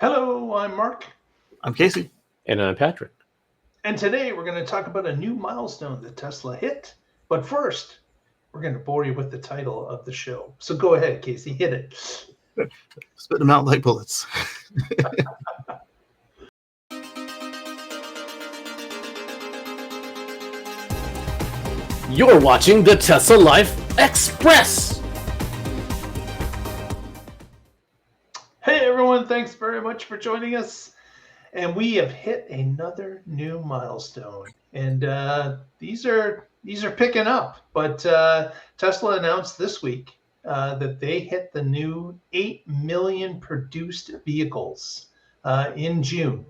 Hello, I'm Mark, I'm Casey. And I'm Patrick. and today we're going to talk about a new milestone that Tesla hit. But first, we're going to bore you with the title of the show. So go ahead, Casey, hit it. Spit them out like bullets. You're watching the Tesla Life Express. Hey everyone, thanks very much for joining us. And we have hit another new milestone. And these are picking up. But Tesla announced this week that they hit the new 8 million produced vehicles in June.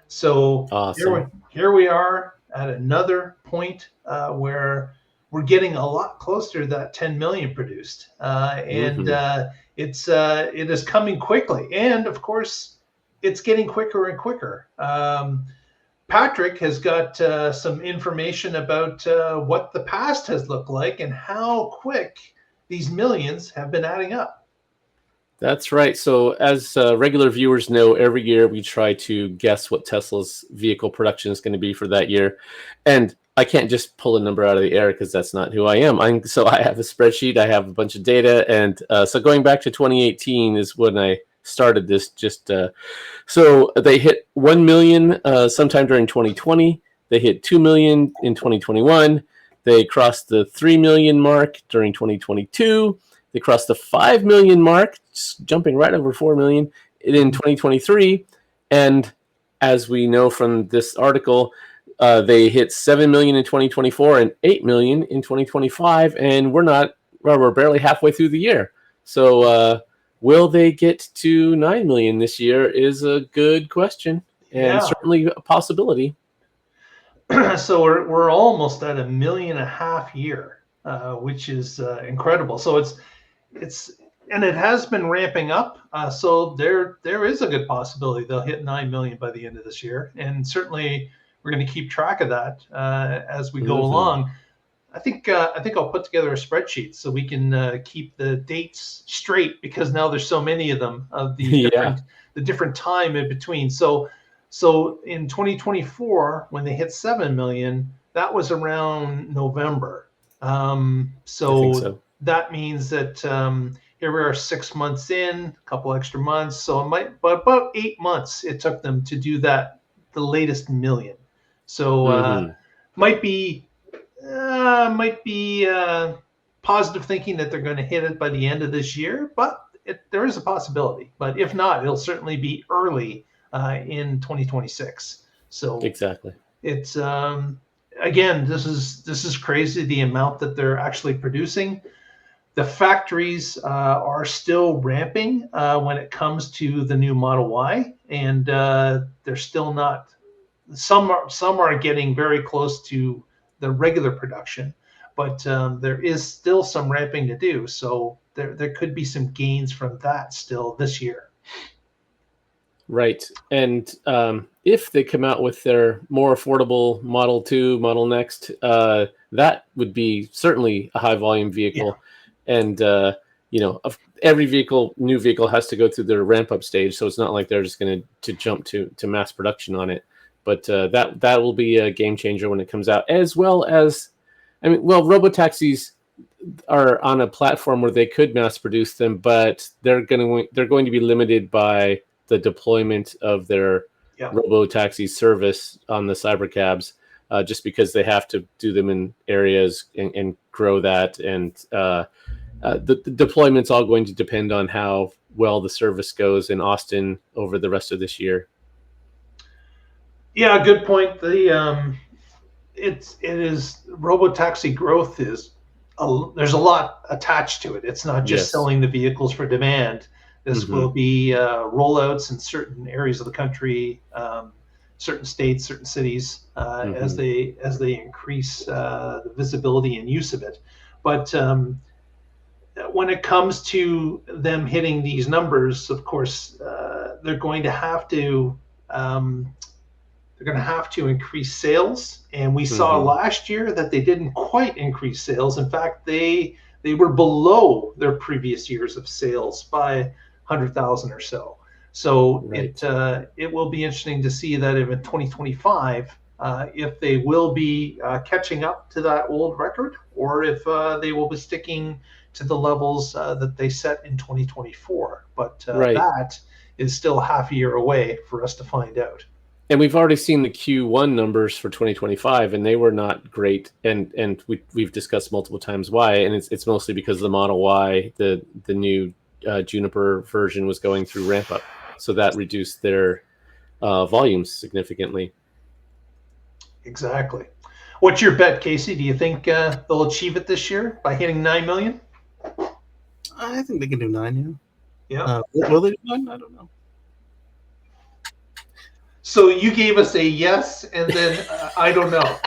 So Awesome. here we are at another point where we're getting a lot closer to that 10 million produced. It is coming quickly. And of course, it's getting quicker and quicker. Patrick has got some information about what the past has looked like and how quick these millions have been adding up. That's right. So as regular viewers know, every year we try to guess what Tesla's vehicle production is going to be for that year. And I can't just pull a number out of the air because that's not who I am. So I have a spreadsheet. I have a bunch of data. And so going back to 2018 is when I started this. So they hit 1 million sometime during 2020. They hit 2 million in 2021. They crossed the 3 million mark during 2022. They crossed the 5 million mark, jumping right over 4 million in 2023. And as we know from this article, they hit 7 million in 2024 and 8 million in 2025. And we're barely halfway through the year. So will they get to 9 million this year is a good question and certainly a possibility. So we're almost at 1.5 million year, which is incredible. So and it has been ramping up. So there is a good possibility they'll hit 9 million by the end of this year. And certainly we're going to keep track of that as we go along. I think I'll put together a spreadsheet so we can keep the dates straight because now there's so many of them of the different time in between. So in 2024, when they hit 7 million, that was around November. So that means that here we are 6 months in, a couple extra months. So but about 8 months it took them to do that, the latest million. So might be positive thinking that they're going to hit it by the end of this year, but there is a possibility. But if not, it'll certainly be early in 2026. So exactly, it's again, this is crazy, the amount that they're actually producing. The factories are still ramping when it comes to the new Model Y, and they're still not. Some are getting very close to the regular production, but there is still some ramping to do. So there could be some gains from that still this year. Right. And if they come out with their more affordable Model 2, Model Next, that would be certainly a high volume vehicle. Yeah. And, every new vehicle has to go through their ramp up stage. So it's not like they're just going to jump to mass production on it. But that will be a game changer when it comes out, as well as, robotaxis are on a platform where they could mass produce them, but they're going to be limited by the deployment of their robotaxi service on the cybercabs, just because they have to do them in areas and grow that. And the deployment's all going to depend on how well the service goes in Austin over the rest of this year. Yeah, good point. It is robotaxi growth there's a lot attached to it. It's not just selling the vehicles for demand. This will be rollouts in certain areas of the country, certain states, certain cities, as they increase the visibility and use of it. But when it comes to them hitting these numbers, of course, they're going to have to increase sales. And we saw last year that they didn't quite increase sales. In fact, they were below their previous years of sales by 100,000 or so. So Right. it will be interesting to see that if in 2025, if they will be catching up to that old record, or if they will be sticking to the levels that they set in 2024. But Right. that is still half a year away for us to find out. And we've already seen the Q1 numbers for 2025, and they were not great. And we've discussed multiple times why. And it's mostly because the Model Y, the new Juniper version, was going through ramp up, so that reduced their volumes significantly. Exactly. What's your bet, Casey? Do you think they'll achieve it this year by hitting 9 million? I think they can do 9. Yeah. Will they do 9? I don't know. So you gave us a yes, and then I don't know.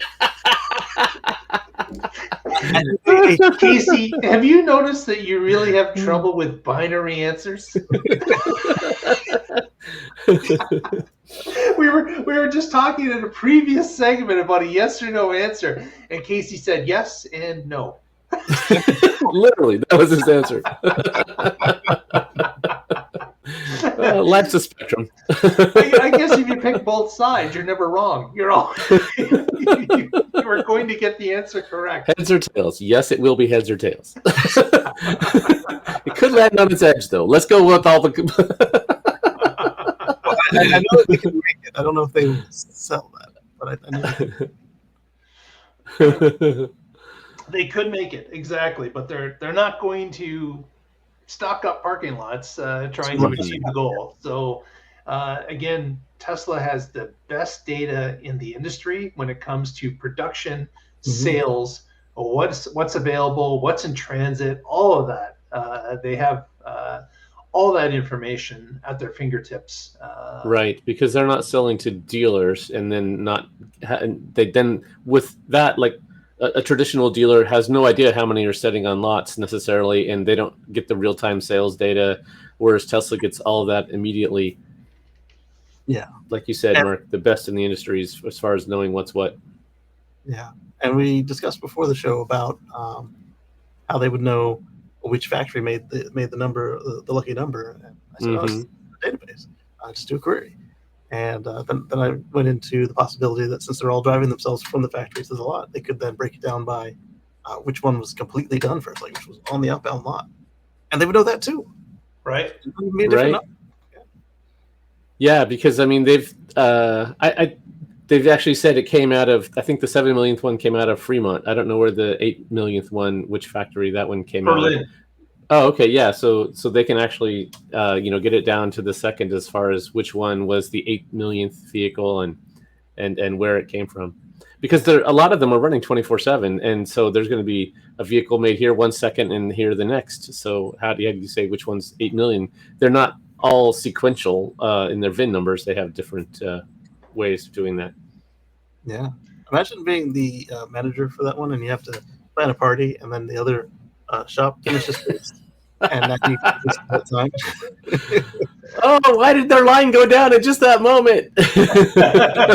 Casey, have you noticed that you really have trouble with binary answers? We were just talking in a previous segment about a yes or no answer, and Casey said yes and no. Literally, that was his answer. Life's a spectrum. I guess if you pick both sides, you're never wrong. You're all you are going to get the answer correct. Heads or tails? Yes, it will be heads or tails. It could land on its edge, though. Let's go with all the. I know they can make it. I don't know if they will sell that, but I know they could make it exactly, but they're not going to stock up parking lots trying to achieve the goal. So again, Tesla has the best data in the industry when it comes to production, sales, what's available, what's in transit, all of that. They have all that information at their fingertips. Right, because they're not selling to dealers, and then with that, like a traditional dealer has no idea how many are sitting on lots necessarily, and they don't get the real-time sales data, whereas Tesla gets all of that immediately. Yeah, like you said, Mark, the best in the industry as far as knowing what's what. Yeah, and we discussed before the show about how they would know which factory made the number, the lucky number. And I said, oh, it's the database. Just do a query. And then I went into the possibility that since they're all driving themselves from the factories to the lot, they could then break it down by which one was completely done first, like which was on the outbound lot. And they would know that too. Right. Right. Yeah, because I mean they've actually said it came out of, I think the 7 millionth one came out of Fremont. I don't know where the 8 millionth one, which factory that one came out of. Oh, okay, yeah. So they can actually get it down to the second as far as which one was the 8 millionth vehicle and where it came from, because a lot of them are running 24/7, and so there's going to be a vehicle made here 1 second and here the next. So how do you say which one's 8 million? They're not all sequential in their VIN numbers. They have different ways of doing that. Yeah, imagine being the manager for that one, and you have to plan a party, and then the other shop finishes first, and that you that time. Oh, why did their line go down at just that moment?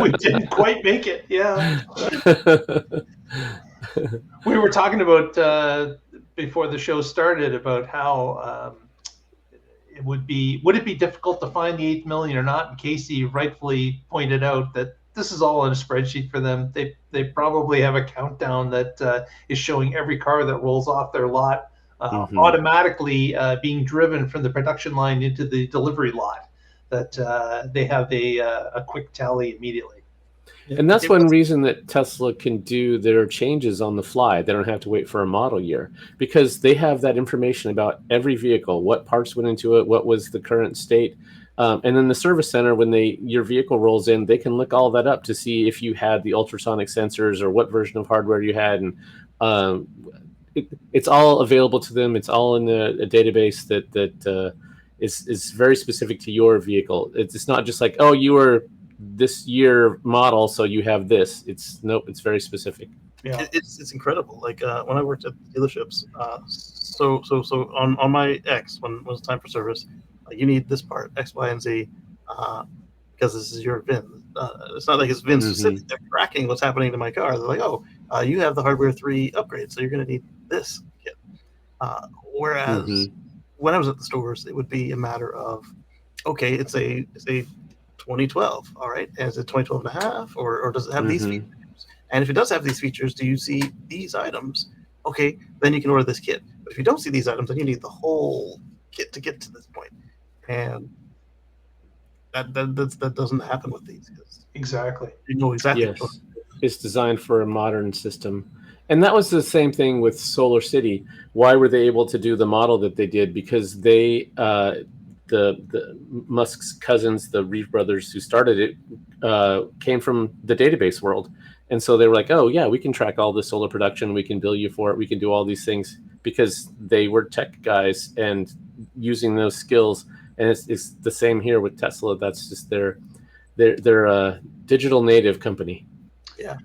We didn't quite make it. Yeah. We were talking about before the show started about how would it be difficult to find the 8 million or not? And Casey rightfully pointed out that this is all in a spreadsheet for them. They probably have a countdown that is showing every car that rolls off their lot automatically being driven from the production line into the delivery lot. That they have a quick tally immediately. And that's one reason that Tesla can do their changes on the fly. They don't have to wait for a model year, because they have that information about every vehicle, what parts went into it, what was the current state. And then the service center, when your vehicle rolls in, they can look all that up to see if you had the ultrasonic sensors or what version of hardware you had. And it's all available to them. It's all in a database that is very specific to your vehicle. It's not just like, oh, you were this year model, so you have this. It's very specific. Yeah, it's incredible. Like when I worked at dealerships, so on my X, when it was time for service, you need this part X, Y, and Z, because this is your VIN. It's not like it's VIN specific. They're tracking what's happening to my car. They're like, oh, you have the hardware 3 upgrade, so you're going to need this kit. Whereas when I was at the stores, it would be a matter of, okay, it's a 2012, all right, and is it 2012 and a half, or does it have these features? And if it does have these features, do you see these items? Okay, then you can order this kit. But if you don't see these items, then you need the whole kit to get to this point. And that doesn't happen with these. Exactly. You know exactly. Yes, it's designed for a modern system. And that was the same thing with Solar City. Why were they able to do the model that they did? Because they, the Musk's cousins, the Reeve brothers who started it, came from the database world. And so they were like, oh, yeah, we can track all the solar production. We can bill you for it. We can do all these things because they were tech guys and using those skills. And it's the same here with Tesla. That's just they're a digital native company. Yeah.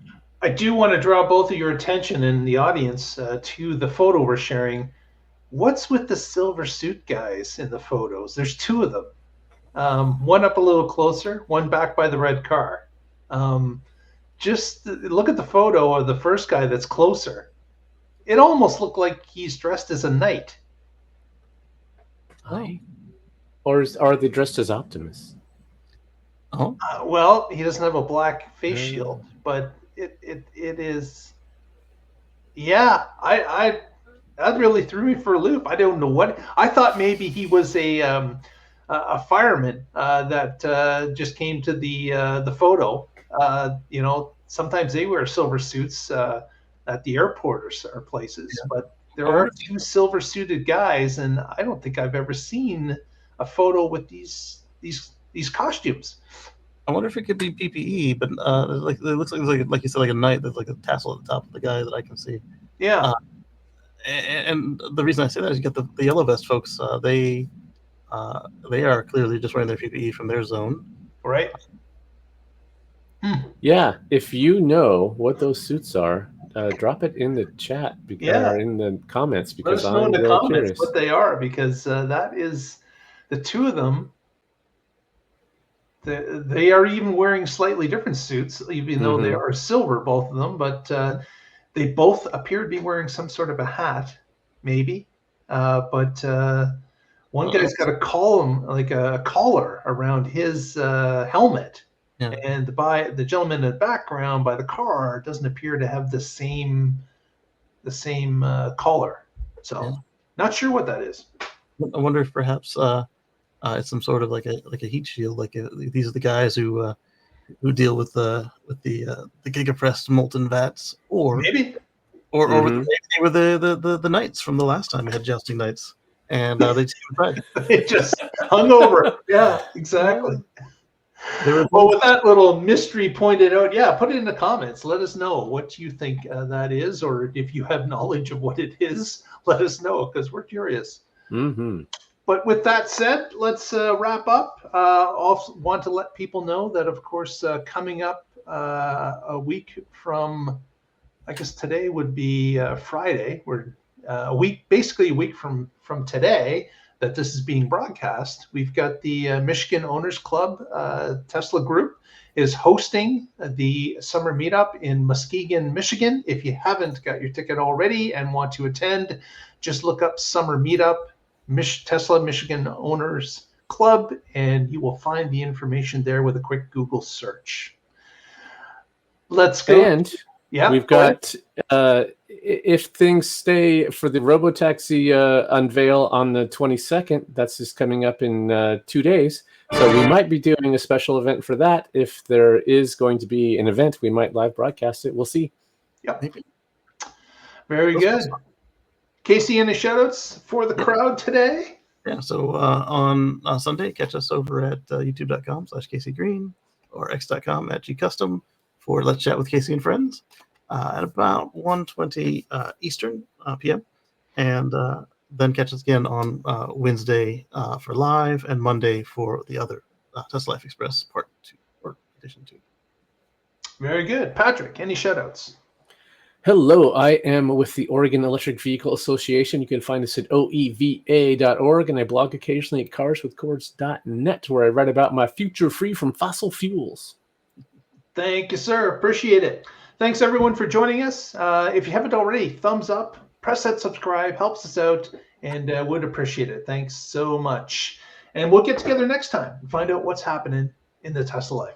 I do want to draw both of your attention and the audience to the photo we're sharing. What's with the silver suit guys in the photos? There's two of them. One up a little closer, one back by the red car. Just look at the photo of the first guy that's closer. It almost looked like he's dressed as a knight. Oh. Or are they dressed as Optimus? Oh. Well, he doesn't have a black face shield, but it is. Yeah, that really threw me for a loop. I don't know what I thought. Maybe he was a fireman that just came to the photo. Sometimes they wear silver suits at the airport or places, but there are two silver suited guys, and I don't think I've ever seen a photo with these costumes. I wonder if it could be PPE, but it looks like you said, like a knight. There's like a tassel at the top of the guy that I can see. Yeah. And the reason I say that is you get the yellow vest folks. They are clearly just wearing their PPE from their zone. Right. Yeah. If you know what those suits are, drop it in the chat or in the comments because let us know in the comments curious what they are, because that is the two of them. They are even wearing slightly different suits, even though they are silver, both of them. But they both appear to be wearing some sort of a hat, maybe. But one guy's got a collar around his helmet, and the gentleman in the background by the car doesn't appear to have the same collar. So, not sure what that is. I wonder if perhaps it's some sort of like a heat shield. These are the guys who deal with the gigapressed molten vats, or maybe they were the knights from the last time we had jousting knights, and they just hung over. Yeah, exactly. Well, with that little mystery pointed out, put it in the comments. Let us know what you think that is, or if you have knowledge of what it is, let us know, because we're curious. But with that said, let's wrap up. Also want to let people know that, of course, coming up a week from, I guess today would be Friday. We're basically a week from today that this is being broadcast. We've got the Michigan Owners Club Tesla Group is hosting the summer meetup in Muskegon, Michigan. If you haven't got your ticket already and want to attend, just look up Summer Meetup Tesla Michigan Owners Club, and you will find the information there with a quick Google search. Let's go. And we've got, if things stay for the Robotaxi unveil on the 22nd, that's just coming up in 2 days. So we might be doing a special event for that. If there is going to be an event, we might live broadcast it. We'll see. Yep. Very good. Casey, any shoutouts for the crowd today? Yeah, so on Sunday, catch us over at youtube.com/CaseyGreen or x.com/gcustom for Let's Chat with Casey and Friends at about 1:20 Eastern p.m. And then catch us again on Wednesday for live and Monday for the other Tesla Life Express Part 2 or Edition 2. Very good. Patrick, any shoutouts? Hello, I am with the Oregon Electric Vehicle Association. You can find us at oeva.org, and I blog occasionally at carswithcords.net, where I write about my future free from fossil fuels. Thank you, sir. Appreciate it. Thanks, everyone, for joining us. If you haven't already, thumbs up, press that subscribe, helps us out, and would appreciate it. Thanks so much. And we'll get together next time and find out what's happening in the Tesla life.